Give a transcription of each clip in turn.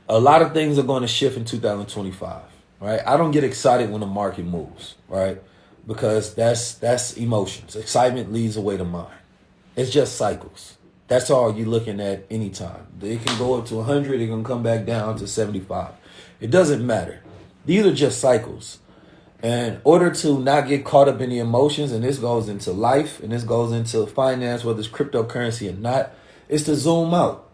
A lot of things are going to shift in 2025, right? I don't get excited when the market moves, right? Because that's emotions. Excitement leads away the mind. It's just cycles. That's all you're looking at anytime. It can go up to 100, it can come back down to 75. It doesn't matter. These are just cycles. And in order to not get caught up in the emotions, and this goes into life, and this goes into finance, whether it's cryptocurrency or not, is to zoom out,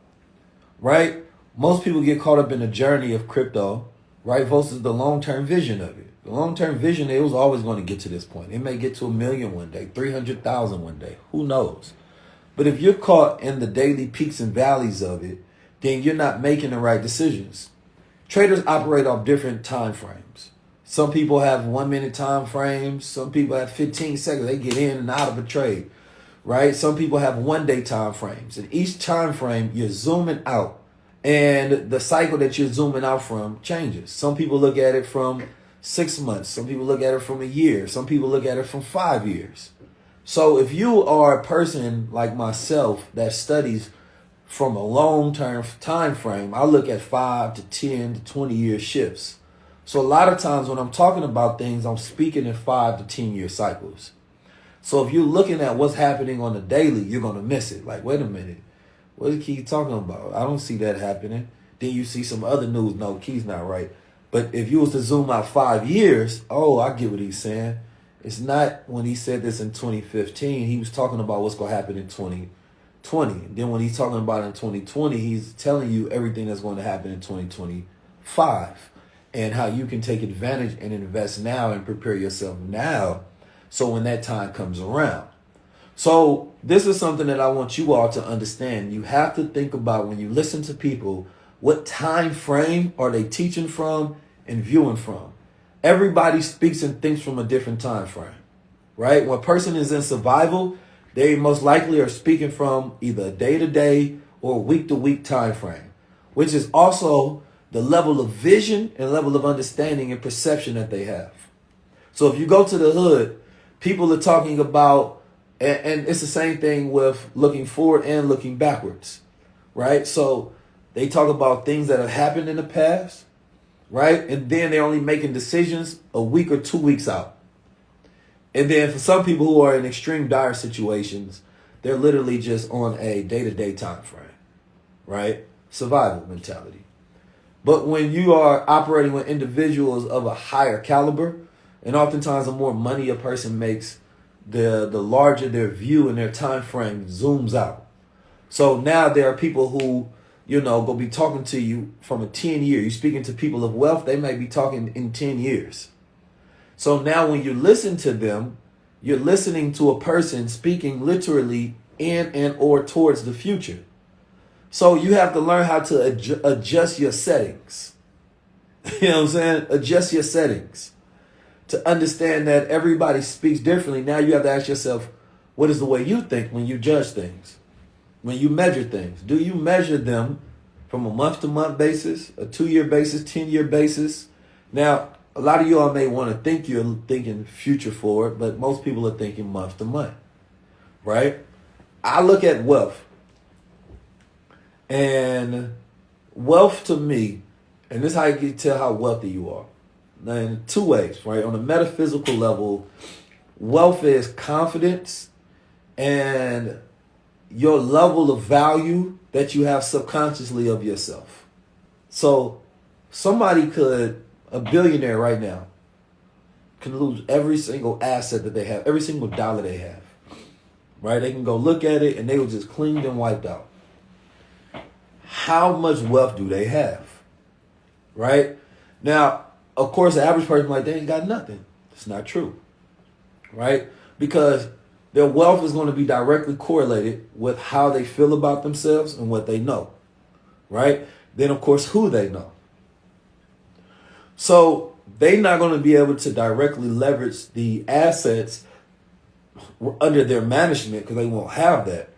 right? Most people get caught up in the journey of crypto, right, versus the long-term vision of it. The long-term vision, it was always going to get to this point. It may get to 1 million one day, 300,000 one day. Who knows? But if you're caught in the daily peaks and valleys of it, then you're not making the right decisions. Traders operate off different time frames. Some people have 1 minute time frames. Some people have 15 seconds. They get in and out of a trade, right? Some people have 1 day time frames. And each time frame, you're zooming out. And the cycle that you're zooming out from changes. Some people look at it from 6 months. Some people look at it from a year. Some people look at it from 5 years. So if you are a person like myself that studies from a long-term time frame, I look at 5 to 10 to 20-year shifts. So a lot of times when I'm talking about things, I'm speaking in 5 to 10-year cycles. So if you're looking at what's happening on the daily, you're going to miss it. Like, wait a minute. What is Key talking about? I don't see that happening. Then you see some other news. No, Key's not right. But if you was to zoom out 5 years, oh, I get what he's saying. It's not when he said this in 2015, he was talking about what's going to happen in 2020. Then when he's talking about in 2020, he's telling you everything that's going to happen in 2025 and how you can take advantage and invest now and prepare yourself now so when that time comes around. So this is something that I want you all to understand. You have to think about when you listen to people, what time frame are they teaching from and viewing from? Everybody speaks and thinks from a different time frame, right? When a person is in survival, they most likely are speaking from either a day-to-day or week-to-week time frame, which is also the level of vision and level of understanding and perception that they have. So if you go to the hood, people are talking about, and it's the same thing with looking forward and looking backwards, right? So they talk about things that have happened in the past, right? And then they're only making decisions a week or 2 weeks out. And then for some people who are in extreme dire situations, they're literally just on a day-to-day time frame, right? Survival mentality. But when you are operating with individuals of a higher caliber, and oftentimes the more money a person makes, the larger their view and their time frame zooms out. So now there are people who, go be talking to you from a 10-year. You're speaking to people of wealth, they may be talking in 10 years. So now when you listen to them, you're listening to a person speaking literally in and or towards the future. So you have to learn how to adjust your settings. You know what I'm saying? Adjust your settings to understand that everybody speaks differently. Now you have to ask yourself, what is the way you think when you judge things? When you measure things, do you measure them from a month-to-month basis, a 2-year basis, 10-year basis? Now, a lot of y'all may want to think you're thinking future forward, but most people are thinking month-to-month, right? I look at wealth, and wealth to me, and this is how you can tell how wealthy you are. Now, in 2 ways, right? On a metaphysical level, wealth is confidence and your level of value that you have subconsciously of yourself. So somebody a billionaire right now, can lose every single asset that they have, every single dollar they have, right? They can go look at it and they will just cleaned and wiped out. How much wealth do they have, right? Now, of course, the average person like, they ain't got nothing. It's not true, right? Because their wealth is going to be directly correlated with how they feel about themselves and what they know, right? Then, of course, who they know. So they're not going to be able to directly leverage the assets under their management because they won't have that.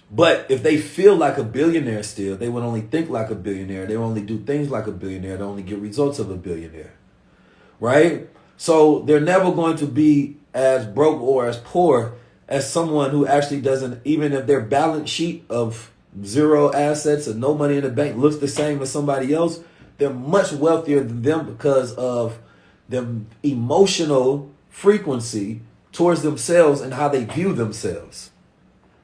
But if they feel like a billionaire still, they would only think like a billionaire. They only do things like a billionaire. They only get results of a billionaire, right? So they're never going to be as broke or as poor as someone who actually doesn't, even if their balance sheet of zero assets and no money in the bank looks the same as somebody else, they're much wealthier than them because of their emotional frequency towards themselves and how they view themselves.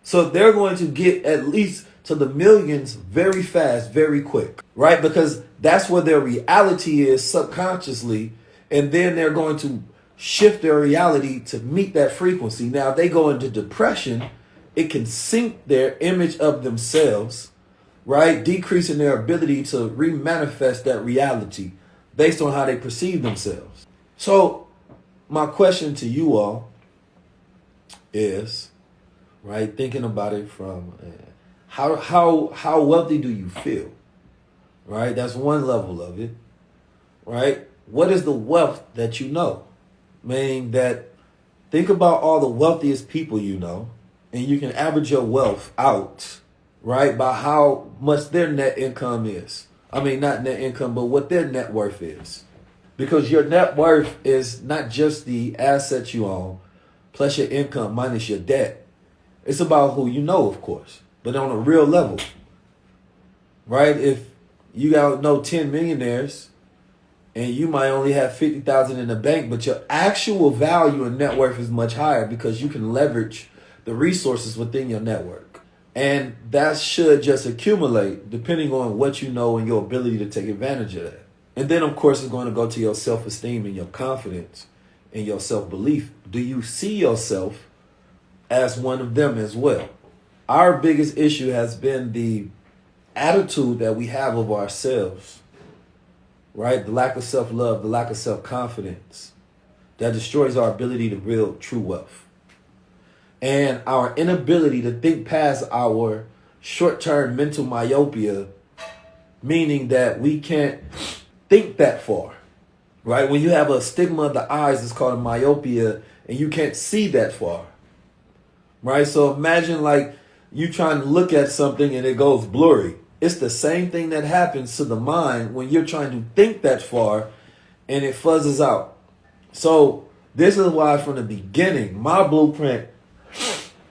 So they're going to get at least to the millions very fast, very quick, right? Because that's where their reality is subconsciously. And then they're going to shift their reality to meet that frequency. Now, if they go into depression, it can sink their image of themselves, right? Decreasing their ability to remanifest that reality based on how they perceive themselves. So my question to you all is, right, thinking about it from how wealthy do you feel? Right? That's one level of it. Right? What is the wealth that you know? Meaning that think about all the wealthiest people you know, and you can average your wealth out, right, by how much their net income is. I mean, not net income, but what their net worth is. Because your net worth is not just the assets you own, plus your income minus your debt. It's about who you know, of course, but on a real level, right? If you got know 10 millionaires and you might only have 50,000 in the bank, but your actual value and net worth is much higher because you can leverage the resources within your network. And that should just accumulate depending on what you know and your ability to take advantage of that. And then, of course, it's going to go to your self-esteem and your confidence and your self-belief. Do you see yourself as one of them as well? Our biggest issue has been the attitude that we have of ourselves, right? The lack of self-love, the lack of self-confidence that destroys our ability to build true wealth. And our inability to think past our short-term mental myopia, meaning that we can't think that far, right? When you have a stigma of the eyes, it's called a myopia, and you can't see that far, right? So imagine like you trying to look at something and it goes blurry. It's the same thing that happens to the mind when you're trying to think that far and it fuzzes out. So this is why from the beginning, my blueprint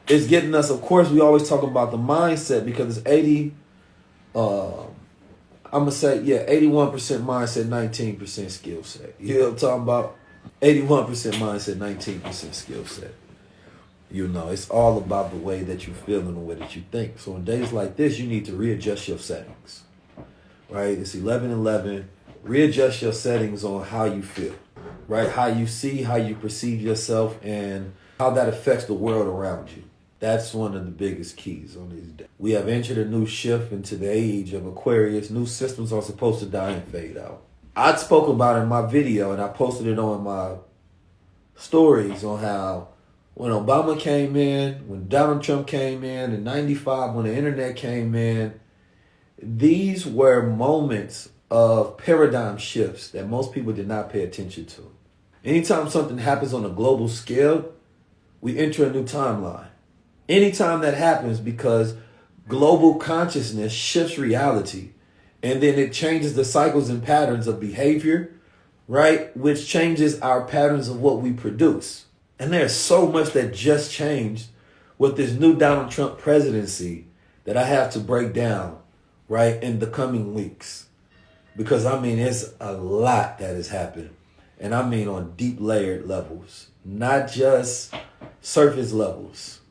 is getting us, of course, we always talk about the mindset because it's 81% mindset, 19% skill set. You know what I'm talking about? 81% mindset, 19% skill set. You know, it's all about the way that you feel and the way that you think. So in days like this, you need to readjust your settings, right? It's 11:11. Readjust your settings on how you feel, right? How you see, how you perceive yourself, and how that affects the world around you. That's one of the biggest keys on these days. We have entered a new shift into the age of Aquarius. New systems are supposed to die and fade out. I spoke about it in my video, and I posted it on my stories on how when Obama came in, when Donald Trump came in 95, when the internet came in, these were moments of paradigm shifts that most people did not pay attention to. Anytime something happens on a global scale, we enter a new timeline. Anytime that happens, because global consciousness shifts reality, and then it changes the cycles and patterns of behavior, right? Which changes our patterns of what we produce. And there's so much that just changed with this new Donald Trump presidency that I have to break down, right, in the coming weeks. Because, I mean, it's a lot that has happened. And I mean on deep layered levels, not just surface levels.